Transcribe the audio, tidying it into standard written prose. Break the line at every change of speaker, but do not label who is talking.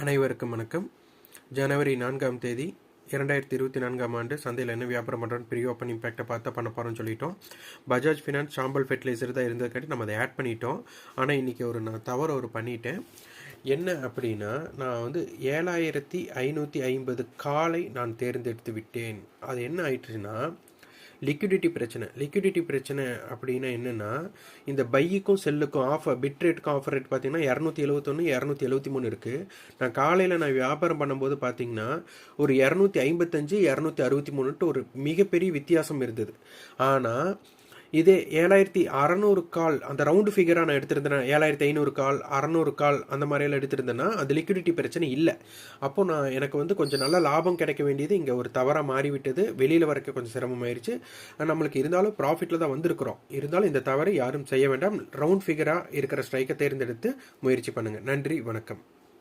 அனைவருக்கும் வணக்கம். ஜனவரி 4ஆம் தேதி 2024ஆம் ஆண்டு சந்தையில் என்ன வியாபாரம் பண்ணுறோன்னு ப்ரீ ஓப்பன் இம்பேக்டை பார்த்தா பண்ண போகிறோம்னு சொல்லிட்டோம். பஜாஜ் ஃபினான்ஸ் சாம்பல் ஃபெர்டிலைசர் தான் இருந்ததுக்காட்டி நம்ம அதை ஆட் பண்ணிட்டோம். ஆனால் இன்றைக்கி நான் தவறு பண்ணிட்டேன். என்ன அப்படின்னா, நான் 7550 காலை நான் தேர்ந்தெடுத்து விட்டேன். அது என்ன ஆயிடுச்சுன்னா, லிக்விடிட்டி பிரச்சனை அப்படின்னா என்னென்னா, இந்த பையுக்கும் செல்லுக்கும் பிட் ரேட்டுக்கும் ஆஃபர் ரேட் பார்த்தீங்கன்னா 271 273 இருக்குது. நான் காலையில் வியாபாரம் பண்ணும்போது பார்த்தீங்கன்னா ஒரு 255 263 ஒரு மிகப்பெரிய வித்தியாசம் இருந்தது. ஆனால் இதே 7600 கால் அந்த ரவுண்டு ஃபிகராக நான் எடுத்திருந்தேன், 7500 கால் 600 கால் அந்த மாதிரியெல்லாம் எடுத்திருந்தேன்னா அது லிக்விடிட்டி பிரச்சனை இல்லை. அப்போது எனக்கு கொஞ்சம் நல்ல லாபம் கிடைக்க வேண்டியது இங்கே ஒரு தவறாக மாறிவிட்டது. வெளியில் வரக்க கொஞ்சம் சிரமமாயிருச்சு. நம்மளுக்கு இருந்தாலும் ப்ராஃபிட்டில் தான் வந்திருக்கிறோம். இருந்தாலும் இந்த தவறை யாரும் செய்ய வேண்டாம். ரவுண்ட் ஃபிகராக இருக்கிற ஸ்ட்ரைக்கை தேர்ந்தெடுத்து முயற்சி பண்ணுங்கள். நன்றி, வணக்கம்.